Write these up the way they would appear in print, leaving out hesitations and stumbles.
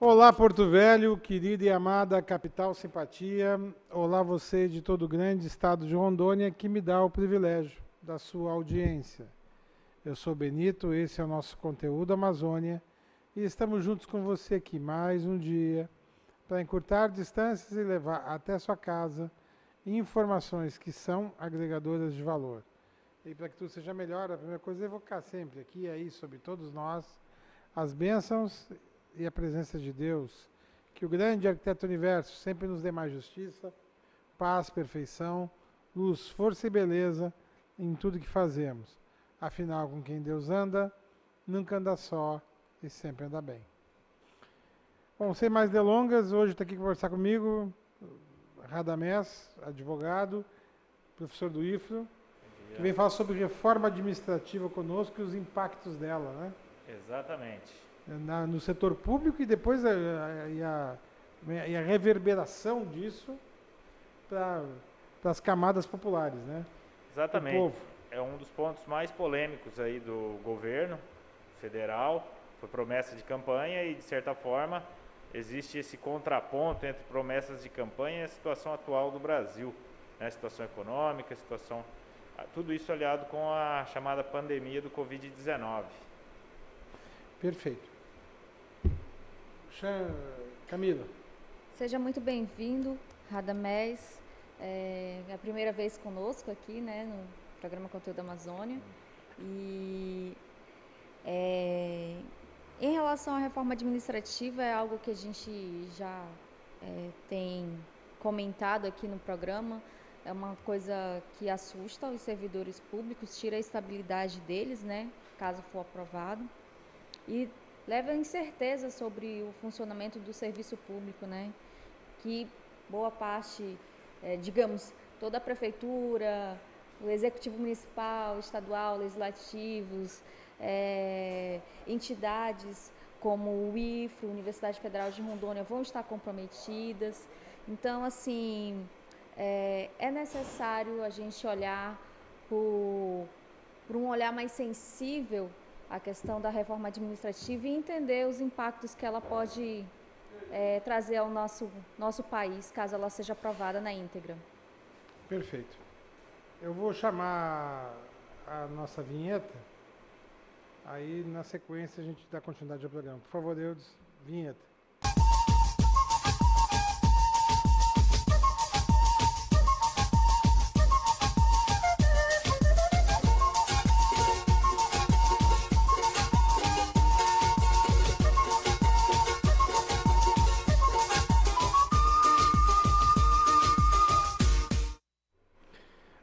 Olá, Porto Velho, querida e amada capital simpatia. Olá, você de todo o grande estado de Rondônia, que me dá o privilégio da sua audiência. Eu sou Benito, esse é o nosso conteúdo Amazônia e estamos juntos com você aqui mais um dia para encurtar distâncias e levar até sua casa informações que são agregadoras de valor. E para que tudo seja melhor, a primeira coisa é evocar sempre aqui e aí sobre todos nós as bênçãos e a presença de Deus, que o grande arquiteto do universo sempre nos dê mais justiça, paz, perfeição, luz, força e beleza em tudo que fazemos. Afinal, com quem Deus anda, nunca anda só e sempre anda bem. Bom, sem mais delongas, hoje está aqui conversar comigo Radamés, advogado, professor do IFRO, que vem falar sobre reforma administrativa conosco e os impactos dela, né? Exatamente. No setor público e depois a reverberação disso para as camadas populares, né? Exatamente. O povo. É um dos pontos mais polêmicos aí do governo federal. Foi promessa de campanha e, de certa forma, existe esse contraponto entre promessas de campanha e a situação atual do Brasil, né? A situação econômica, tudo isso aliado com a chamada pandemia do Covid-19. Perfeito. Camila. Seja muito bem-vindo, Radamés. É a primeira vez conosco aqui, né, no programa Conteúdo Amazônia. E em relação à reforma administrativa, é algo que a gente já tem comentado aqui no programa. É uma coisa que assusta os servidores públicos, tira a estabilidade deles, né, caso for aprovado. E leva incerteza sobre o funcionamento do serviço público, né? Que boa parte, digamos, toda a prefeitura, o executivo municipal, estadual, legislativos, entidades como o IFRO, Universidade Federal de Rondônia, vão estar comprometidas. Então, assim, é necessário a gente olhar por um olhar mais sensível a questão da reforma administrativa e entender os impactos que ela pode trazer ao nosso país, caso ela seja aprovada na íntegra. Perfeito. Eu vou chamar a nossa vinheta, aí na sequência a gente dá continuidade ao programa. Por favor, Eudes, vinheta.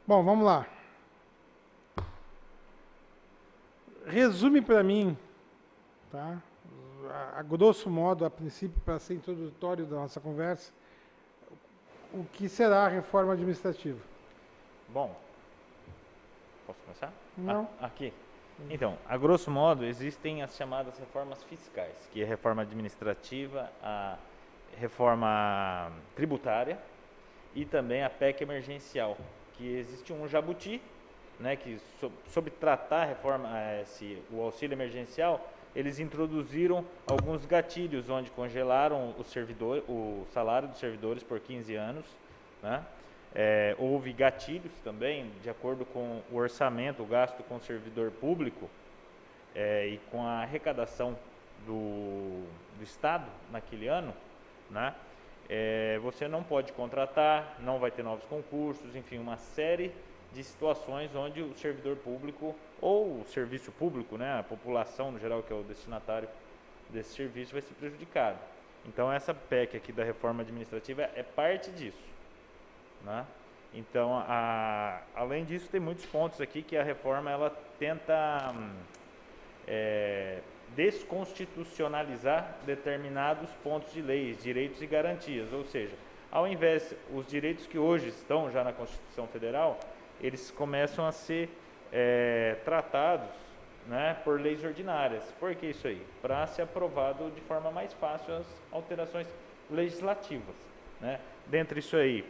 Bom, vamos lá. Resume para mim, tá? A grosso modo, a princípio, para ser introdutório da nossa conversa, o que será a reforma administrativa? Bom, posso começar? Não. Aqui. Então, a grosso modo, existem as chamadas reformas fiscais, que é a reforma administrativa, a reforma tributária e também a PEC emergencial, que existe um jabuti, né, que sobre tratar a reforma, o auxílio emergencial, eles introduziram alguns gatilhos, onde congelaram o salário dos servidores por 15 anos, né? Houve gatilhos também, de acordo com o orçamento, o gasto com o servidor público e com a arrecadação do Estado naquele ano, né? Você não pode contratar, não vai ter novos concursos, enfim, uma série de situações onde o servidor público ou o serviço público, né, a população no geral, que é o destinatário desse serviço, vai ser prejudicado. Então, essa PEC aqui da reforma administrativa é parte disso, né? Então, além disso, tem muitos pontos aqui que a reforma ela tenta desconstitucionalizar determinados pontos de leis, direitos e garantias, ou seja, ao invés os direitos que hoje estão já na Constituição Federal, eles começam a ser tratados, né, por leis ordinárias. Por que isso aí? Para ser aprovado de forma mais fácil as alterações legislativas, né? Dentre isso aí,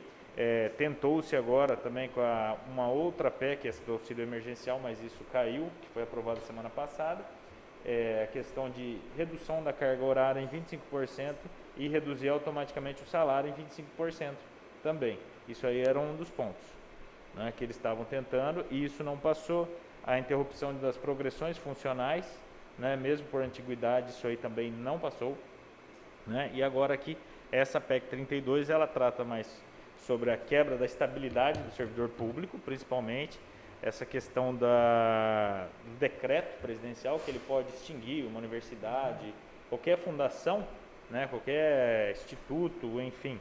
tentou-se agora também com uma outra PEC, essa do auxílio emergencial, mas isso caiu, que foi aprovado semana passada. a questão de redução da carga horária em 25% e reduzir automaticamente o salário em 25% também. Isso aí era um dos pontos, né, que eles estavam tentando, e isso não passou. A interrupção das progressões funcionais, né, mesmo por antiguidade, isso aí também não passou, né, e agora aqui, essa PEC 32, ela trata mais sobre a quebra da estabilidade do servidor público, principalmente, essa questão do decreto presidencial, que ele pode extinguir uma universidade, qualquer fundação, né, qualquer instituto, enfim,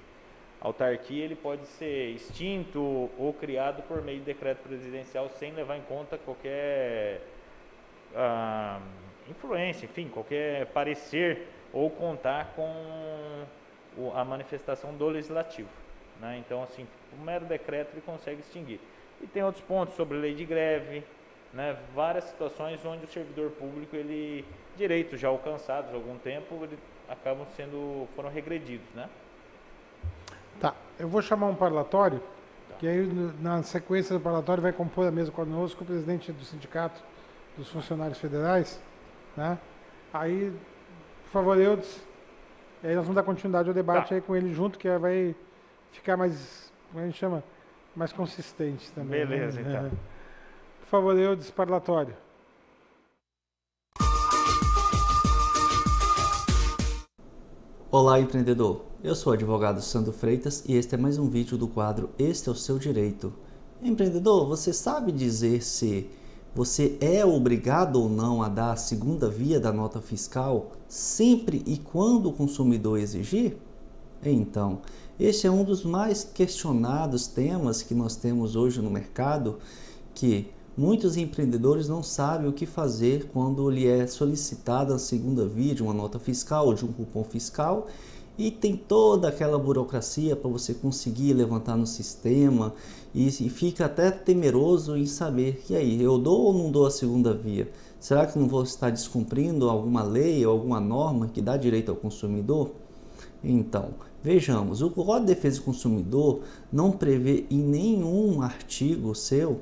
autarquia, ele pode ser extinto ou criado por meio de decreto presidencial sem levar em conta qualquer influência, enfim, qualquer parecer ou contar com a manifestação do legislativo, né? Então, assim, um mero decreto ele consegue extinguir. E tem outros pontos sobre lei de greve, né? Várias situações onde o servidor público, direitos já alcançados há algum tempo, foram regredidos, né? Tá, eu vou chamar um parlatório, que aí na sequência do parlatório vai compor a mesa conosco o presidente do Sindicato dos Funcionários Federais, né? Aí, por favor, Eudes, e aí nós vamos dar continuidade ao debate aí com ele junto, que vai ficar mais, como a gente chama, mais consistente também. Beleza, né? então. Por favor, Eudes, parlatório. Olá, empreendedor! Eu sou o advogado Sandro Freitas e este é mais um vídeo do quadro Este é o Seu Direito. Empreendedor, você sabe dizer se você é obrigado ou não a dar a segunda via da nota fiscal sempre e quando o consumidor exigir? Então, este é um dos mais questionados temas que nós temos hoje no mercado, que muitos empreendedores não sabem o que fazer quando lhe é solicitada a segunda via de uma nota fiscal ou de um cupom fiscal, e tem toda aquela burocracia para você conseguir levantar no sistema e fica até temeroso em saber, e aí, eu dou ou não dou a segunda via? Será que não vou estar descumprindo alguma lei ou alguma norma que dá direito ao consumidor? Então, vejamos, o Código de Defesa do Consumidor não prevê em nenhum artigo seu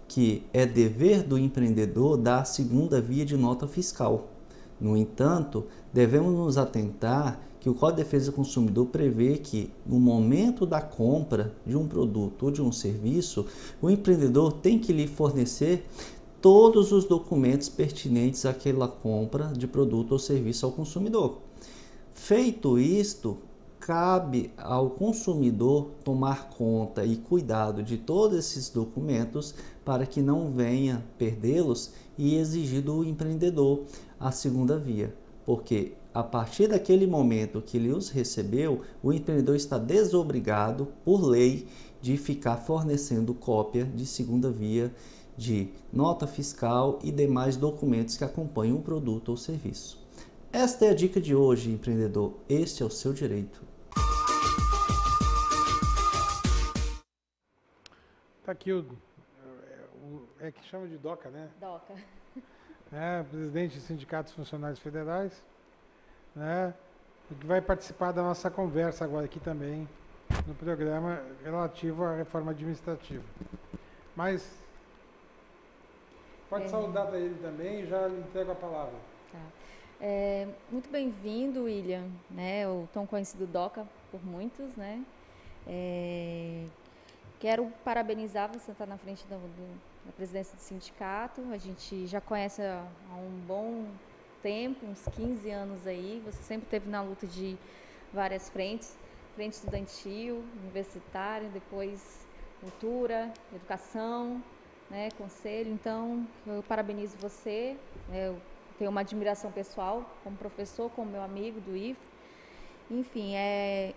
que é dever do empreendedor dar a segunda via de nota fiscal. No entanto, devemos nos atentar que o Código de Defesa do Consumidor prevê que, no momento da compra de um produto ou de um serviço, o empreendedor tem que lhe fornecer todos os documentos pertinentes àquela compra de produto ou serviço ao consumidor. Feito isto, cabe ao consumidor tomar conta e cuidado de todos esses documentos para que não venha perdê-los e exigir do empreendedor a segunda via, porque a partir daquele momento que ele os recebeu, o empreendedor está desobrigado, por lei, de ficar fornecendo cópia de segunda via de nota fiscal e demais documentos que acompanham o produto ou serviço. Esta é a dica de hoje, empreendedor. Este é o seu direito. Está aqui é que chama de DOCA, né? DOCA. Presidente do Sindicato dos Funcionários Federais, né? Que vai participar da nossa conversa agora aqui também, no programa relativo à reforma administrativa. Mas pode saudar para ele também e já lhe entrego a palavra. Tá. Muito bem-vindo, William, né? O tão conhecido DOCA por muitos, né? Quero parabenizar você estar na frente da presidência do sindicato. A gente já conhece há um bom tempo, uns 15 anos aí. Você sempre esteve na luta de várias frentes, frente estudantil, universitária, depois cultura, educação, né, conselho. Então, eu parabenizo você. Eu tenho uma admiração pessoal como professor, como meu amigo do IF. Enfim,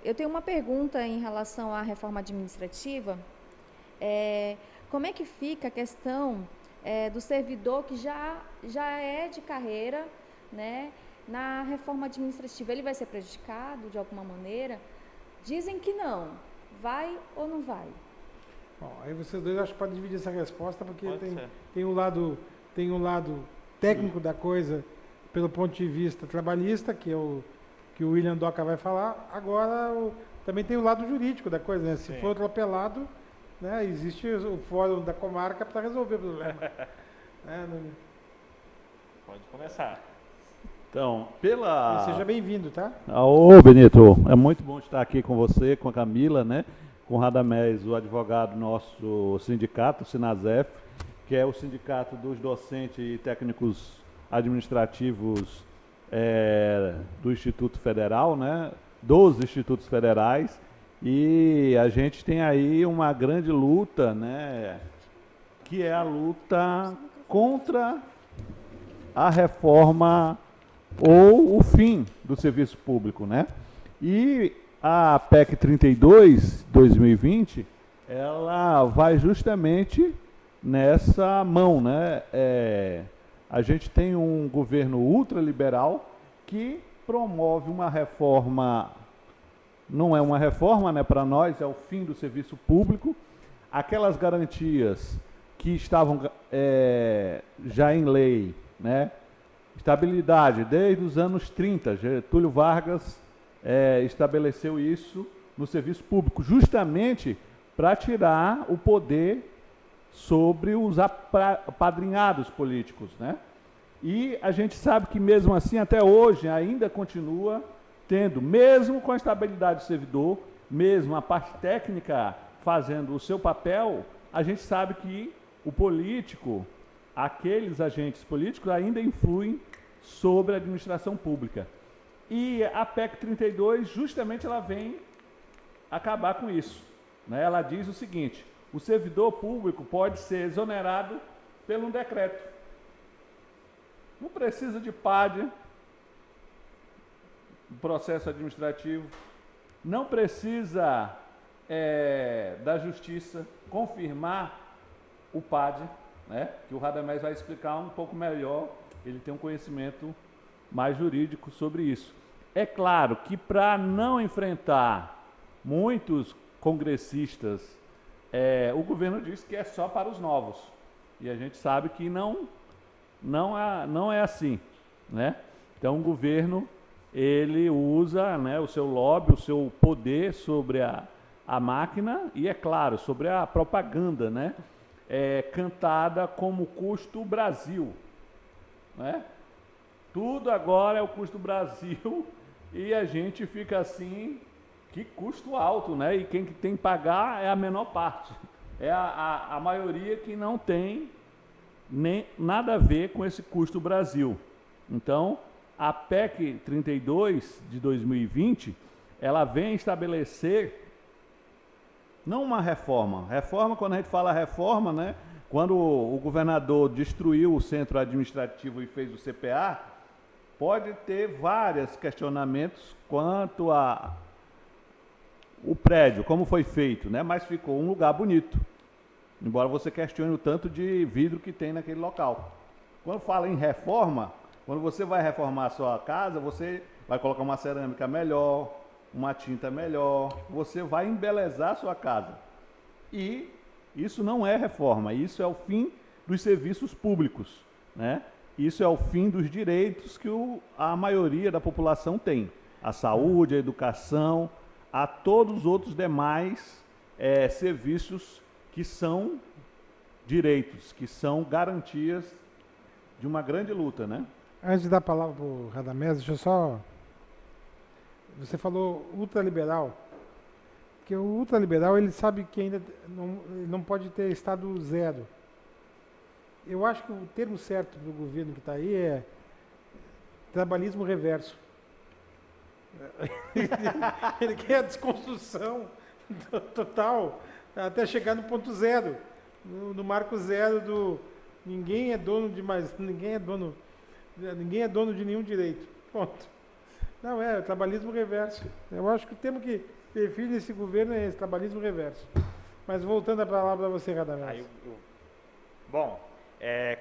eu tenho uma pergunta em relação à reforma administrativa. Como é que fica a questão do servidor que já é de carreira, né, na reforma administrativa? Ele vai ser prejudicado de alguma maneira? Dizem que não. Vai ou não vai? Bom, aí vocês dois acho que podem dividir essa resposta, porque tem um lado técnico da coisa, pelo ponto de vista trabalhista, que o William Doca vai falar. Agora, também tem o lado jurídico da coisa, né? Se for atropelado, né, existe o fórum da comarca para resolver o problema. Pode começar. Então, E seja bem-vindo, tá? Ô, Benito, é muito bom estar aqui com você, com a Camila, né? Com o Radamés, o advogado do nosso sindicato, o Sinasef, que é o sindicato dos docentes e técnicos administrativos do Instituto Federal, né? Dos institutos federais. E a gente tem aí uma grande luta, né? Que é a luta contra a reforma ou o fim do serviço público, né? E a PEC 32, 2020, ela vai justamente nessa mão, né? A gente tem um governo ultraliberal que promove uma reforma, não é uma reforma, né, para nós, é o fim do serviço público, aquelas garantias que estavam já em lei, né? Estabilidade, desde os anos 30, Getúlio Vargas estabeleceu isso no serviço público, justamente para tirar o poder sobre os apadrinhados políticos, né? E a gente sabe que mesmo assim, até hoje, ainda continua tendo, mesmo com a estabilidade do servidor, mesmo a parte técnica fazendo o seu papel, a gente sabe que o político, aqueles agentes políticos ainda influem sobre a administração pública. E a PEC 32, justamente, ela vem acabar com isso, né? Ela diz o seguinte: o servidor público pode ser exonerado por um decreto. Não precisa de PAD, processo administrativo, não precisa da justiça confirmar o PAD, né? Que o Radamés vai explicar um pouco melhor, ele tem um conhecimento mais jurídico sobre isso. É claro que para não enfrentar muitos congressistas, o governo diz que é só para os novos, e a gente sabe que não é assim, né? Então o governo, ele usa, né, o seu lobby, o seu poder sobre a máquina e, é claro, sobre a propaganda, né? Cantada como custo Brasil, né? Tudo agora é o custo Brasil e a gente fica assim, que custo alto, né? E quem tem que pagar é a menor parte, é a maioria que não tem nem nada a ver com esse custo Brasil. Então, a PEC 32 de 2020, ela vem estabelecer não uma reforma. Reforma, quando a gente fala reforma, né? Quando o governador destruiu o centro administrativo e fez o CPA, pode ter vários questionamentos quanto a o prédio, como foi feito, né? Mas ficou um lugar bonito, embora você questione o tanto de vidro que tem naquele local. Quando fala em reforma, quando você vai reformar a sua casa, você vai colocar uma cerâmica melhor, uma tinta melhor, você vai embelezar a sua casa. E isso não é reforma, isso é o fim dos serviços públicos, né? Isso é o fim dos direitos que a maioria da população tem. A saúde, a educação, a todos os outros demais serviços que são direitos, que são garantias de uma grande luta, né? Antes de dar a palavra para o Radamés, deixa eu só... Você falou ultraliberal, porque o ultraliberal, ele sabe que ainda não pode ter estado zero. Eu acho que o termo certo do governo que está aí é trabalhismo reverso. Ele quer a desconstrução total, até chegar no ponto zero, no marco zero do ninguém é dono de mais, ninguém é dono de nenhum direito. Ponto. Não, é trabalhismo reverso. Eu acho que o termo que define esse governo é esse, trabalhismo reverso. Mas voltando a palavra para você, Radamés. Bom,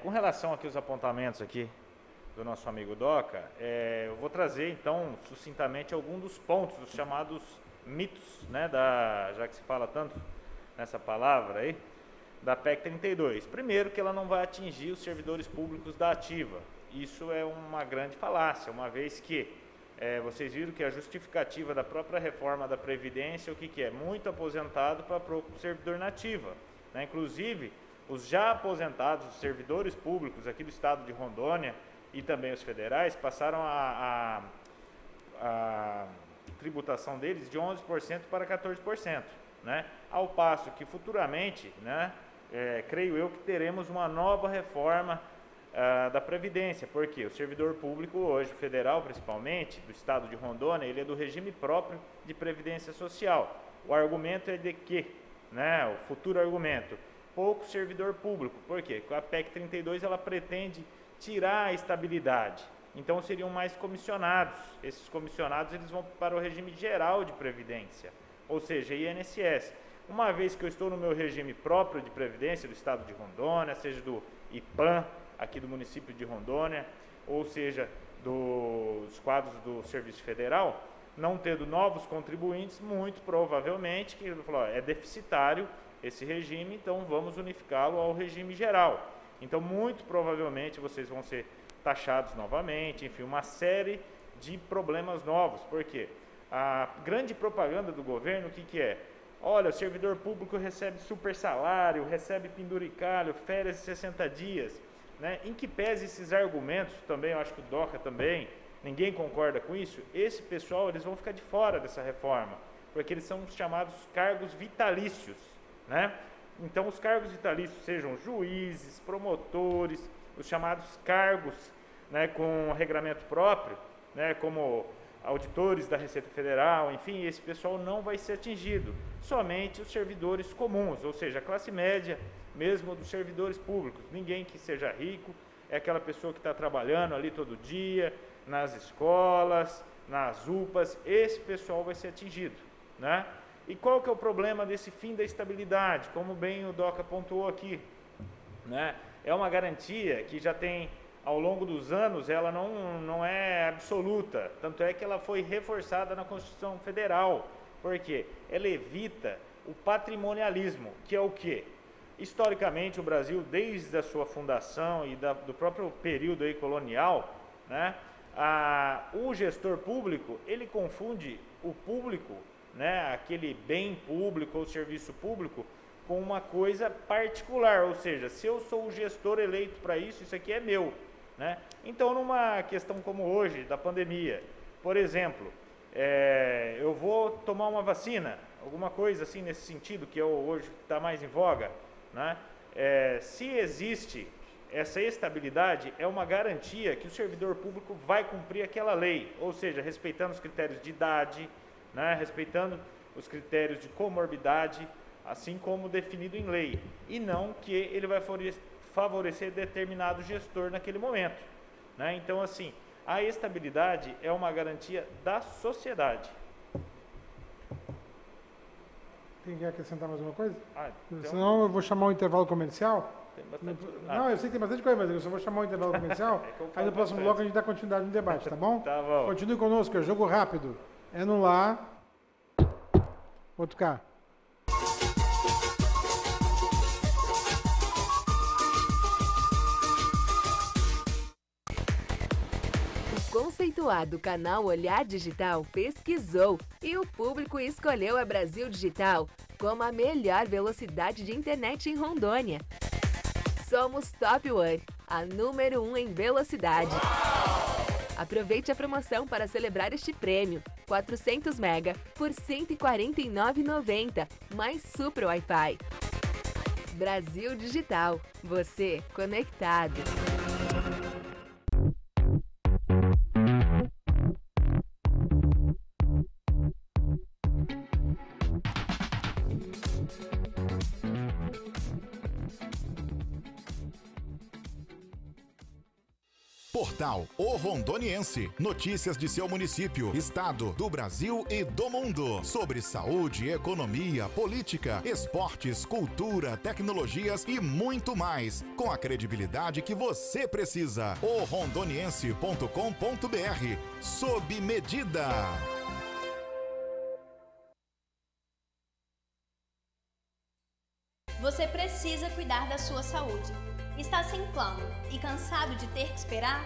com relação aqui aos apontamentos aqui do nosso amigo Doca, eu vou trazer então sucintamente alguns dos pontos, dos chamados mitos, né, já que se fala tanto nessa palavra aí, da PEC 32. Primeiro, que ela não vai atingir os servidores públicos da ativa. Isso é uma grande falácia, uma vez que vocês viram que a justificativa da própria reforma da Previdência, o que é? Muito aposentado para o servidor na ativa, né? Inclusive, os já aposentados, os servidores públicos aqui do estado de Rondônia, e também os federais passaram a tributação deles de 11% para 14%, né? Ao passo que futuramente, né, creio eu que teremos uma nova reforma da Previdência, porque o servidor público hoje, federal principalmente, do estado de Rondônia, ele é do regime próprio de Previdência Social. O argumento é de que, né, o futuro argumento, pouco servidor público, por quê? A PEC 32 ela pretende tirar a estabilidade, então seriam mais comissionados. Esses comissionados eles vão para o regime geral de Previdência, ou seja, INSS. Uma vez que eu estou no meu regime próprio de Previdência do estado de Rondônia, seja do IPAM, aqui do município de Rondônia, ou seja, dos quadros do Serviço Federal, não tendo novos contribuintes, muito provavelmente, que ele falou, é deficitário esse regime, então vamos unificá-lo ao regime geral. Então, muito provavelmente, vocês vão ser taxados novamente, enfim, uma série de problemas novos. Por quê? A grande propaganda do governo, o que é? Olha, o servidor público recebe super salário, recebe penduricalho, férias de 60 dias, né? Em que pese esses argumentos também, eu acho que o DOCA também, ninguém concorda com isso, esse pessoal eles vão ficar de fora dessa reforma, porque eles são os chamados cargos vitalícios, né? Então os cargos vitalícios sejam juízes, promotores, os chamados cargos, né, com regramento próprio, né, como auditores da Receita Federal, enfim, esse pessoal não vai ser atingido, somente os servidores comuns, ou seja, a classe média mesmo dos servidores públicos. Ninguém que seja rico, é aquela pessoa que está trabalhando ali todo dia, nas escolas, nas UPAs, esse pessoal vai ser atingido, né? E qual que é o problema desse fim da estabilidade? Como bem o DOCA pontuou aqui, né? É uma garantia que já tem, ao longo dos anos, ela não é absoluta, tanto é que ela foi reforçada na Constituição Federal, porque ela evita o patrimonialismo, que é o quê? Historicamente, o Brasil, desde a sua fundação e do próprio período aí colonial, né, o gestor público, ele confunde o público, né, aquele bem público ou serviço público, com uma coisa particular, ou seja, se eu sou o gestor eleito para isso, isso aqui é meu, né? Então, numa questão como hoje, da pandemia, por exemplo, eu vou tomar uma vacina, alguma coisa assim nesse sentido, que hoje está mais em voga, né? Se existe essa estabilidade, é uma garantia que o servidor público vai cumprir aquela lei, ou seja, respeitando os critérios de idade, né? Respeitando os critérios de comorbidade, assim como definido em lei, e não que ele vai favorecer determinado gestor naquele momento, né? Então, assim, a estabilidade é uma garantia da sociedade. Tem que acrescentar mais uma coisa? Então, senão eu vou chamar um intervalo comercial. tem bastante... Não, eu sei que tem bastante coisa, mas eu só vou chamar um intervalo comercial. Aí no próximo bloco a gente dá continuidade no debate, tá bom? Tá bom. Continue conosco, é jogo rápido. É no lá. Outro cá. Conceituado canal Olhar Digital pesquisou e o público escolheu a Brasil Digital como a melhor velocidade de internet em Rondônia. Somos Top One, a número 1 em velocidade. Aproveite a promoção para celebrar este prêmio. 400 MB por R$ 149,90, mais Super Wi-Fi. Brasil Digital, você conectado. Portal O Rondoniense. Notícias de seu município, estado, do Brasil e do mundo. Sobre saúde, economia, política, esportes, cultura, tecnologias e muito mais. Com a credibilidade que você precisa. orondoniense.com.br. Sob medida. Você precisa cuidar da sua saúde. Está sem plano e cansado de ter que esperar?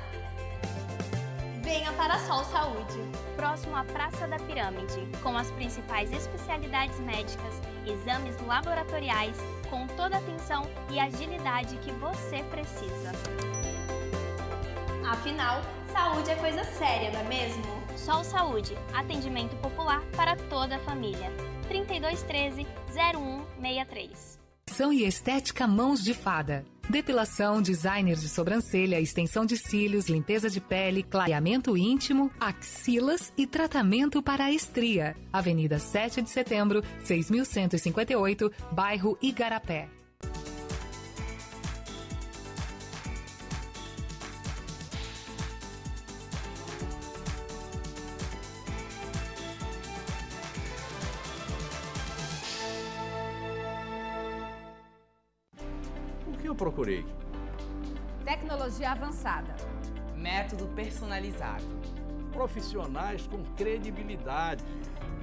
Venha para a Sol Saúde, próximo à Praça da Pirâmide, com as principais especialidades médicas, exames laboratoriais, com toda a atenção e agilidade que você precisa. Afinal, saúde é coisa séria, não é mesmo? Sol Saúde, atendimento popular para toda a família. 3213-0163. E estética Mãos de Fada. Depilação, designer de sobrancelha, extensão de cílios, limpeza de pele, clareamento íntimo, axilas e tratamento para a estria. Avenida 7 de Setembro, 6158, bairro Igarapé. O que eu procurei? Tecnologia avançada. Método personalizado. Profissionais com credibilidade.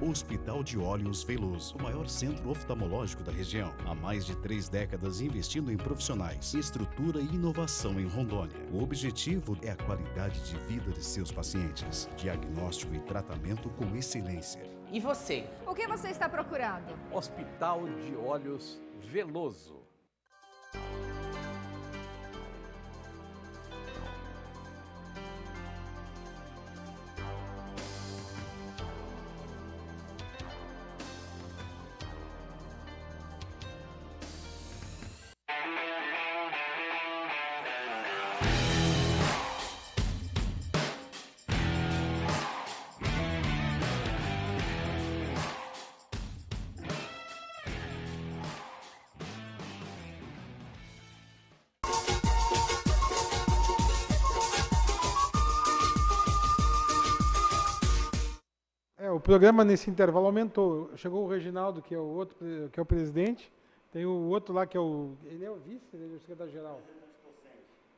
Hospital de Olhos Veloso, o maior centro oftalmológico da região. Há mais de 3 décadas investindo em profissionais, estrutura e inovação em Rondônia. O objetivo é a qualidade de vida de seus pacientes. Diagnóstico e tratamento com excelência. E você? O que você está procurando? Hospital de Olhos Veloso. O programa nesse intervalo aumentou. Chegou o Reginaldo, que é o outro, que é o presidente. Tem o outro lá que é o... Ele é o vice, ele é o secretário-geral.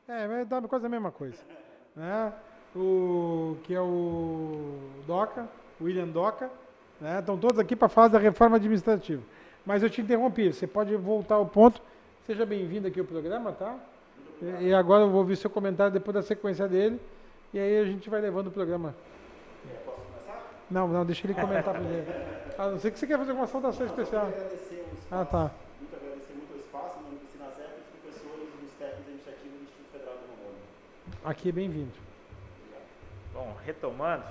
Mas dá quase a mesma coisa. Né? Que é o Doca, William Doca. Né? Estão todos aqui para falar da reforma administrativa. Mas eu te interrompi, você pode voltar ao ponto. Seja bem-vindo aqui ao programa, tá? E agora eu vou ouvir seu comentário depois da sequência dele. E aí a gente vai levando o programa. Não, deixa ele comentar primeiro. A não ser que você quer fazer uma saudação especial. Eu agradecer o espaço, tá. Muito agradecer muito o espaço, em nome do Sinasep, os professores e os técnicos administrativos do Instituto Federal de Rondônia. Aqui é bem-vindo. Bom, retomando,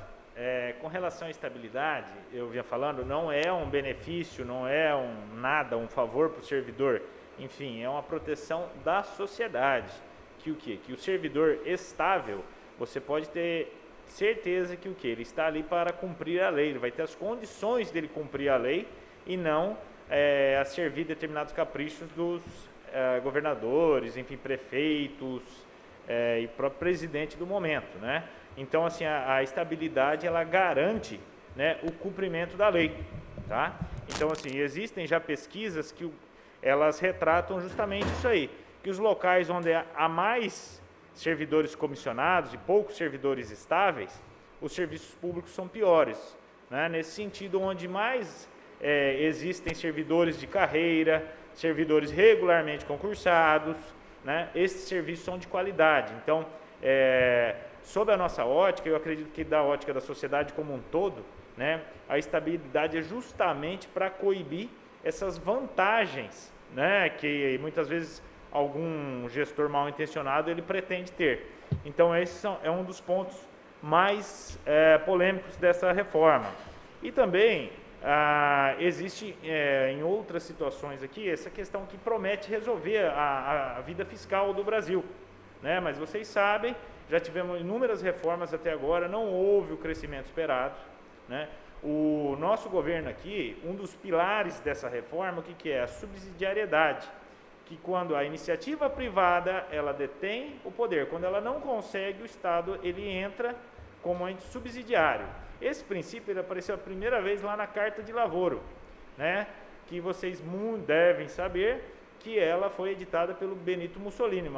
com relação à estabilidade, eu vinha falando, não é um benefício, não é um favor para o servidor, enfim, é uma proteção da sociedade. Que o quê? Que o servidor estável, você pode ter certeza que ele está ali para cumprir a lei, ele vai ter as condições dele cumprir a lei e não a servir determinados caprichos dos governadores, enfim, prefeitos e próprio presidente do momento, né? Então, assim, a estabilidade, ela garante, né, o cumprimento da lei, tá? Então, assim, existem já pesquisas que elas retratam justamente isso aí, que os locais onde há mais servidores comissionados e poucos servidores estáveis, os serviços públicos são piores, né? Nesse sentido, onde mais existem servidores de carreira, servidores regularmente concursados, né? Esses serviços são de qualidade. Então, sob a nossa ótica, eu acredito que da ótica da sociedade como um todo, né, a estabilidade é justamente para coibir essas vantagens, né, que muitas vezes algum gestor mal intencionado ele pretende ter. Então esse é um dos pontos mais polêmicos dessa reforma. E também existe em outras situações aqui essa questão que promete resolver a vida fiscal do Brasil, né? Mas vocês sabem, já tivemos inúmeras reformas até agora, não houve o crescimento esperado, né? O nosso governo aqui, um dos pilares dessa reforma, o que é? A subsidiariedade. Que quando a iniciativa privada ela detém o poder, quando ela não consegue, o Estado ele entra como ente subsidiário. Esse princípio ele apareceu a primeira vez lá na Carta de Lavoro, né? Que vocês devem saber que ela foi editada pelo Benito Mussolini,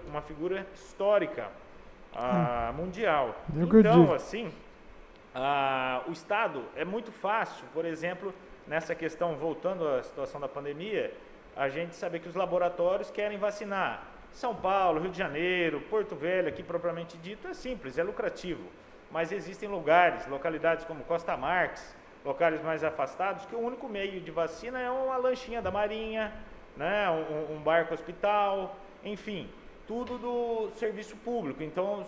uma figura histórica mundial. Então, assim, o Estado é muito fácil, por exemplo, nessa questão, voltando à situação da pandemia, a gente saber que os laboratórios querem vacinar. São Paulo, Rio de Janeiro, Porto Velho, aqui propriamente dito, é simples, é lucrativo. Mas existem localidades como Costa Marques, locais mais afastados, que o único meio de vacina é uma lanchinha da Marinha, né, um barco hospital, enfim. tudo do serviço público. Então,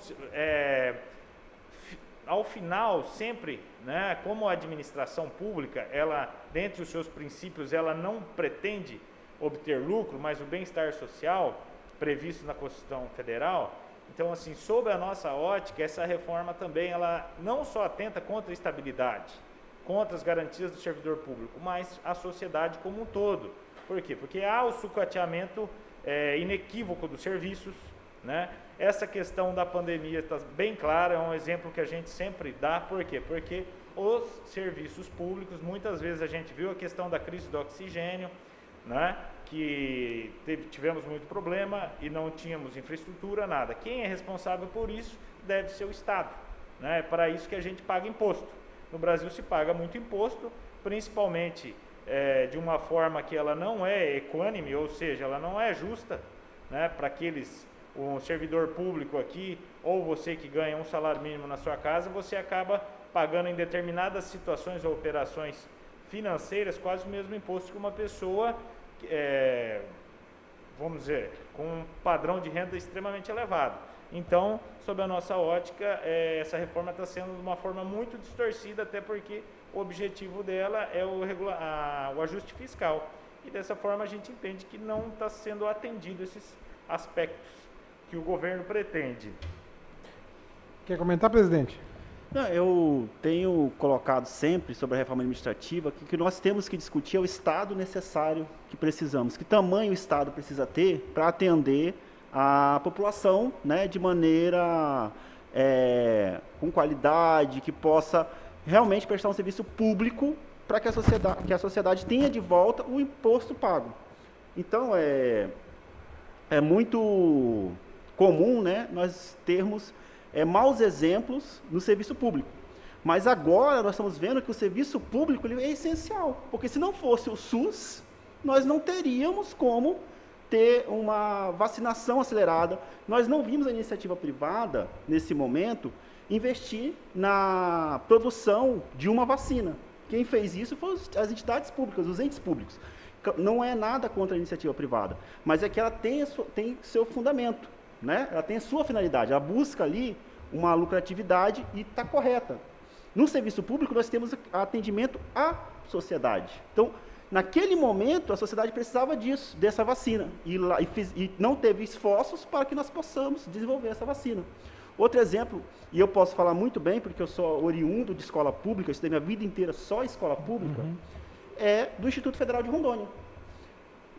ao final, sempre, né, como a administração pública, ela, dentre os seus princípios, ela não pretende obter lucro, mas o bem-estar social previsto na Constituição Federal. Então, assim, sob a nossa ótica, essa reforma também, ela não só atenta contra a estabilidade, contra as garantias do servidor público, mas a sociedade como um todo. Por quê? Porque há o sucateamento inequívoco dos serviços, né? Essa questão da pandemia está bem clara, é um exemplo que a gente sempre dá. Por quê? Porque os serviços públicos, muitas vezes a gente viu a questão da crise do oxigênio, né? Que tivemos muito problema e não tínhamos infraestrutura, nada. Quem é responsável por isso deve ser o Estado, né? É para isso que a gente paga imposto. No Brasil se paga muito imposto, principalmente de uma forma que ela não é equânime, ou seja, ela não é justa, né? Para um servidor público aqui, ou você que ganha um salário mínimo na sua casa, você acaba pagando em determinadas situações ou operações financeiras quase o mesmo imposto que uma pessoa, vamos dizer, com um padrão de renda extremamente elevado. Então, sob a nossa ótica, essa reforma está sendo de uma forma muito distorcida, até porque o objetivo dela é o ajuste fiscal. E dessa forma a gente entende que não está sendo atendido esses aspectos que o governo pretende. Quer comentar, presidente? Não, eu tenho colocado sempre sobre a reforma administrativa que o que nós temos que discutir é o Estado necessário que precisamos, que tamanho o Estado precisa ter para atender a população, né, de maneira com qualidade, que possa realmente prestar um serviço público para que a sociedade tenha de volta o imposto pago. Então, é muito comum, né, nós termos maus exemplos no serviço público. Mas agora nós estamos vendo que o serviço público ele é essencial, porque se não fosse o SUS, nós não teríamos como ter uma vacinação acelerada. Nós não vimos a iniciativa privada, nesse momento, investir na produção de uma vacina. Quem fez isso foram as entidades públicas, os entes públicos. Não é nada contra a iniciativa privada, mas é que ela tem seu fundamento, né? Ela tem a sua finalidade, ela busca ali uma lucratividade e está correta. No serviço público, nós temos atendimento à sociedade. Então, naquele momento, a sociedade precisava disso, dessa vacina, e não teve esforços para que nós possamos desenvolver essa vacina. Outro exemplo, e eu posso falar muito bem, porque eu sou oriundo de escola pública, estudei minha vida inteira só escola pública, é do Instituto Federal de Rondônia.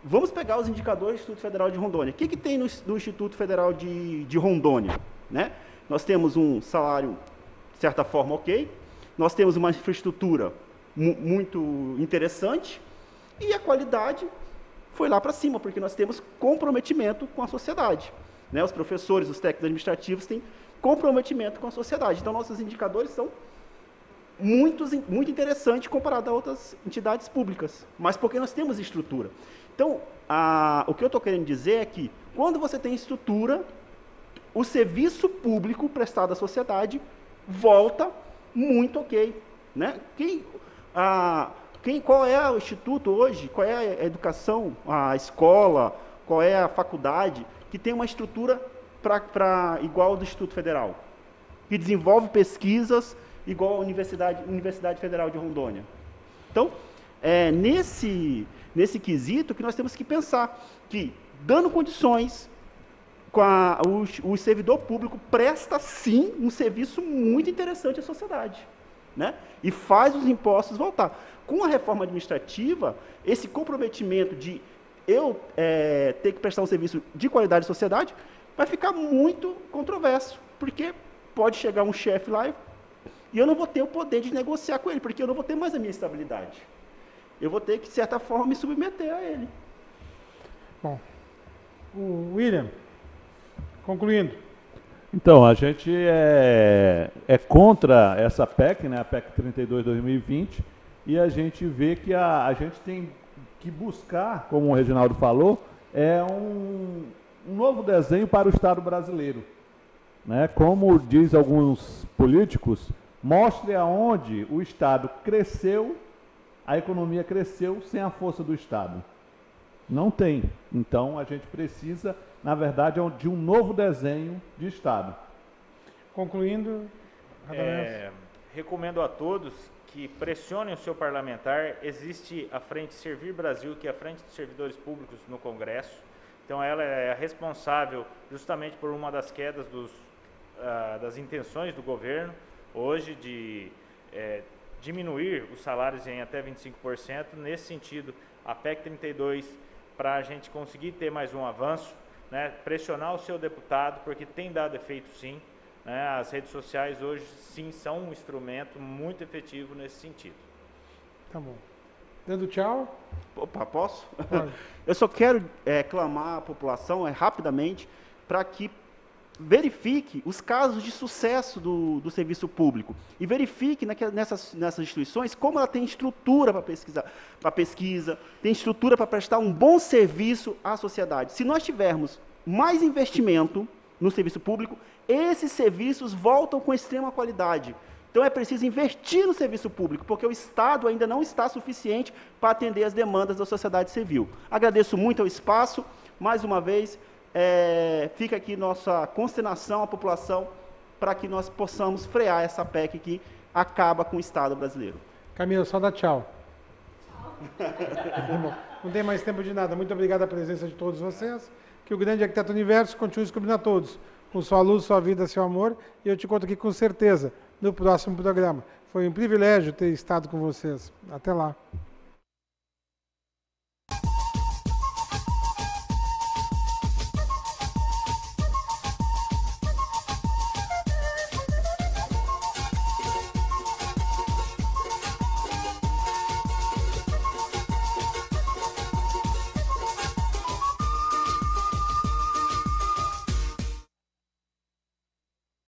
Vamos pegar os indicadores do Instituto Federal de Rondônia. O que tem no Instituto Federal de Rondônia? Né? Nós temos um salário, de certa forma, ok, nós temos uma infraestrutura muito interessante, e a qualidade foi lá para cima, porque nós temos comprometimento com a sociedade. Né? Os professores, os técnicos administrativos têm comprometimento com a sociedade. Então, nossos indicadores são muito interessantes comparado a outras entidades públicas, mas porque nós temos estrutura. Então, o que eu estou querendo dizer é que, quando você tem estrutura, o serviço público prestado à sociedade volta muito ok. Né? Qual é o instituto hoje, qual é a educação, a escola, qual é a faculdade que tem uma estrutura igual ao do Instituto Federal, que desenvolve pesquisas igual à Universidade Federal de Rondônia? Então, nesse quesito que nós temos que pensar que, dando condições, o servidor público presta, sim, um serviço muito interessante à sociedade, né? E faz os impostos voltar. Com a reforma administrativa, esse comprometimento de ter que prestar um serviço de qualidade à sociedade vai ficar muito controverso, porque pode chegar um chefe lá e eu não vou ter o poder de negociar com ele, porque eu não vou ter mais a minha estabilidade. Eu vou ter que, de certa forma, me submeter a ele. Bom, o William, concluindo. Então, a gente é contra essa PEC, né, a PEC 32/2020, e a gente vê que a gente tem que buscar, como o Reginaldo falou, um novo desenho para o Estado brasileiro. Né? Como diz alguns políticos, mostre aonde o Estado cresceu, a economia cresceu sem a força do Estado. Não tem. Então, a gente precisa na verdade, é de um novo desenho de Estado. Concluindo, recomendo a todos que pressionem o seu parlamentar. Existe a Frente Servir Brasil, que é a Frente dos Servidores Públicos no Congresso. Então, ela é responsável justamente por uma das quedas das intenções do governo, hoje, de diminuir os salários em até 25%. Nesse sentido, a PEC 32, para a gente conseguir ter mais um avanço, né, pressionar o seu deputado, porque tem dado efeito sim. Né, as redes sociais hoje sim são um instrumento muito efetivo nesse sentido. Tá bom. Dando tchau? Opa, posso? Pode. Eu só quero clamar à população rapidamente para que verifique os casos de sucesso do serviço público e verifique nessas instituições como ela tem estrutura para pesquisa, tem estrutura para prestar um bom serviço à sociedade. Se nós tivermos mais investimento no serviço público, esses serviços voltam com extrema qualidade. Então é preciso investir no serviço público, porque o Estado ainda não está suficiente para atender as demandas da sociedade civil. Agradeço muito ao espaço, mais uma vez, fica aqui nossa consternação à população para que nós possamos frear essa PEC que acaba com o Estado brasileiro. Camila, só dá tchau. Não tem mais tempo de nada. Muito obrigado pela presença de todos vocês. Que o grande arquiteto do universo continue descobrindo a todos, com sua luz, sua vida, seu amor. E eu te conto aqui com certeza no próximo programa. Foi um privilégio ter estado com vocês. Até lá.